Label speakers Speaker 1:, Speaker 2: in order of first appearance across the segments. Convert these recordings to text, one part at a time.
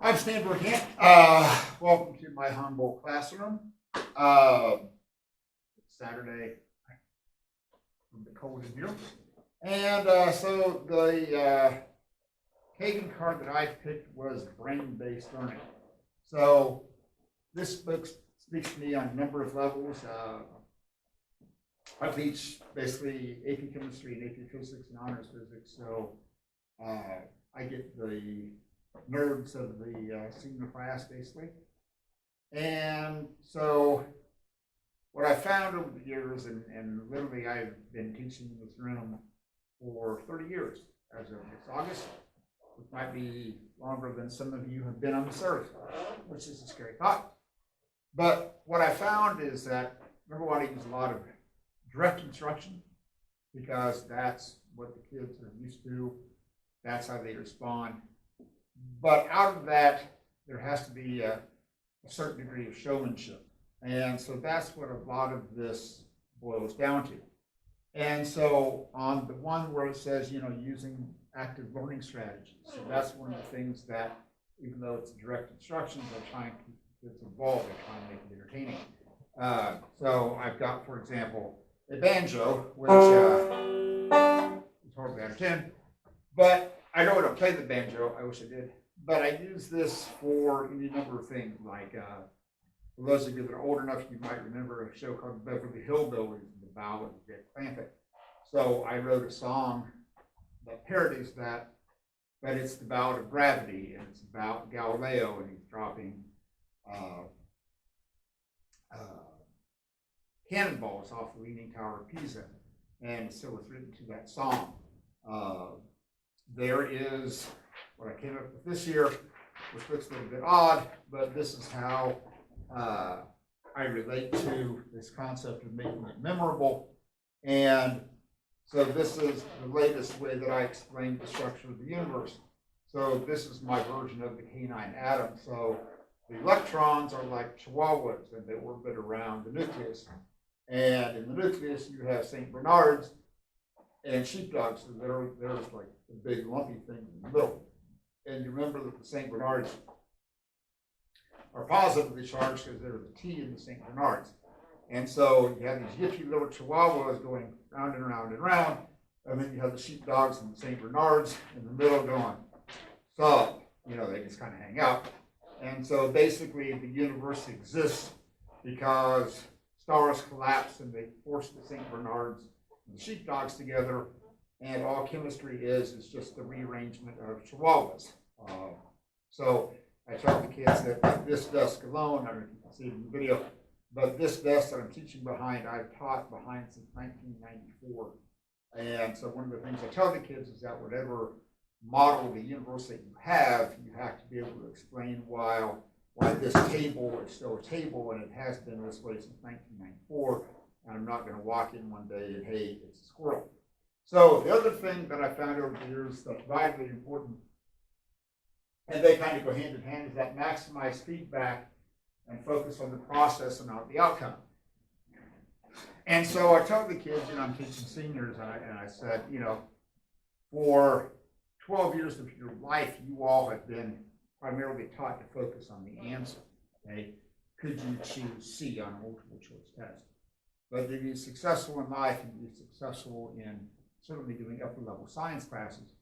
Speaker 1: I'm Stan Burkant. Welcome to my humble classroom. It's Saturday from the cold in here. And so the Kagan card that I picked was brain-based learning. So this book speaks to me on a number of levels. I teach basically AP chemistry and AP physics and honors physics. So I get the nerds of the senior class basically. And so what I found over the years, and literally I've been teaching in this room for 30 years as of this August, which might be longer than some of you have been on this earth, which is a scary thought. But what I found is that, number one, I use a lot of direct instruction because that's what the kids are used to. That's how they respond. But out of that, there has to be a certain degree of showmanship. And so that's what a lot of this boils down to. And so on the one where it says, using active learning strategies, so that's one of the things that, even though it's direct instructions, I'm trying to keep kids involved, I'm trying to make it entertaining. So I've got, for example, a banjo, which is hardly out of 10, but I know how to play the banjo. I wish I did. But I use this for any number of things, like for those of you that are old enough, you might remember a show called Beverly Hillbillies, the ballad of Jack Clampett. So I wrote a song that parodies that, but it's the ballad of gravity, and it's about Galileo, and he's dropping cannonballs off the Leaning Tower of Pisa, and so it's written to that song. There is what I came up with this year, which looks a little bit odd, but this is how I relate to this concept of making it memorable. And so this is the latest way that I explain the structure of the universe. So this is my version of the canine atom. So the electrons are like chihuahuas, and they orbit around the nucleus. And in the nucleus, you have St. Bernards and sheepdogs. So there's like the big lumpy thing in the middle. And you remember that the St. Bernards are positively charged because there's a T in the St. Bernards. And so you have these yippy little chihuahuas going round and round and round. And then you have the sheepdogs and the St. Bernards in the middle going, so, they just kind of hang out. And so basically the universe exists because stars collapse and they force the St. Bernards and the sheepdogs together. And all chemistry is just the rearrangement of chihuahuas. So I tell the kids that this desk alone, I don't know if you can see it in the video, but this desk that I'm teaching behind, I've taught behind since 1994. And so one of the things I tell the kids is that whatever model of the universe that you have to be able to explain why this table is still a table, and it has been this way since 1994. And I'm not going to walk in one day and, hey, it's a squirrel. So the other thing that I found over the years that's vitally important, and they kind of go hand in hand, is that maximize feedback and focus on the process and not the outcome. And so I told the kids, I'm teaching seniors, and I said, for 12 years of your life, you all have been primarily taught to focus on the answer. Okay? Could you choose C on a multiple choice test? But to be successful in life and be successful in certainly doing upper level science classes,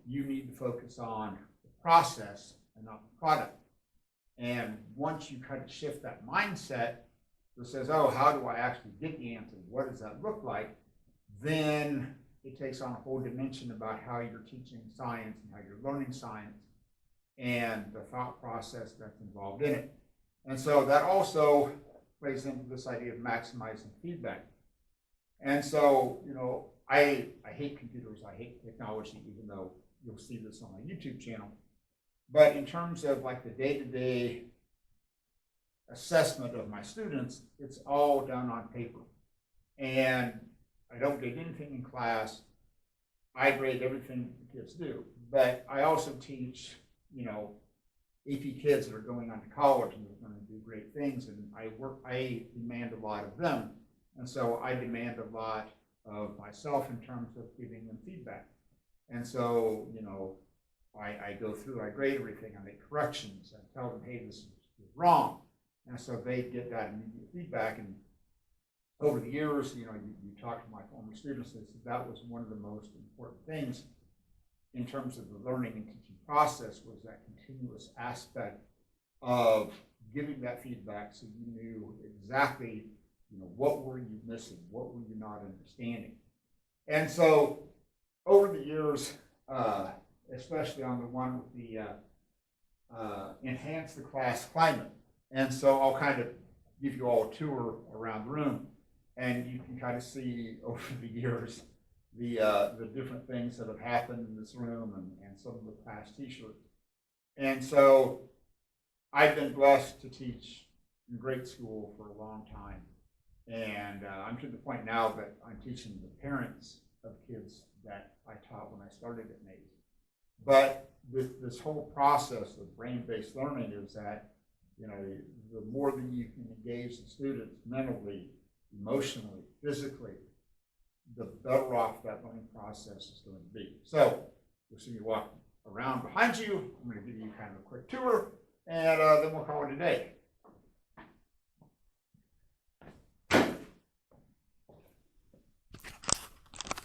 Speaker 1: you need to focus on the process and not the product. And once you kind of shift that mindset that says, oh, how do I actually get the answer? What does that look like? Then it takes on a whole dimension about how you're teaching science and how you're learning science and the thought process that's involved in it. And so that also plays into this idea of maximizing feedback. And so, I hate computers, I hate technology, even though you'll see this on my YouTube channel. But in terms of like the day-to-day assessment of my students, it's all done on paper. And I don't grade anything in class. I grade everything the kids do. But I also teach, AP kids that are going on to college and they're going to do great things. And I demand a lot of them. And so I demand a lot of myself in terms of giving them feedback. And so, I go through, I grade everything, I make corrections, I tell them, hey, this is wrong. And so they get that immediate feedback. And over the years, you talk to my former students, they said that was one of the most important things in terms of the learning and teaching process, was that continuous aspect of giving that feedback, so you knew exactly, what were you missing, what were you not understanding. And so over the years, especially on the one with the enhance the class climate. And so I'll kind of give you all a tour around the room, and you can kind of see over the years the different things that have happened in this room, and some of the past t-shirts. And so I've been blessed to teach in grade school for a long time. And I'm to the point now that I'm teaching the parents of kids that I taught when I started at Mays. But this whole process of brain-based learning is that, the more that you can engage the students mentally, emotionally, physically, the better off that learning process is going to be. So you'll see me walk around behind you. I'm going to give you kind of a quick tour, and then we'll call it a day.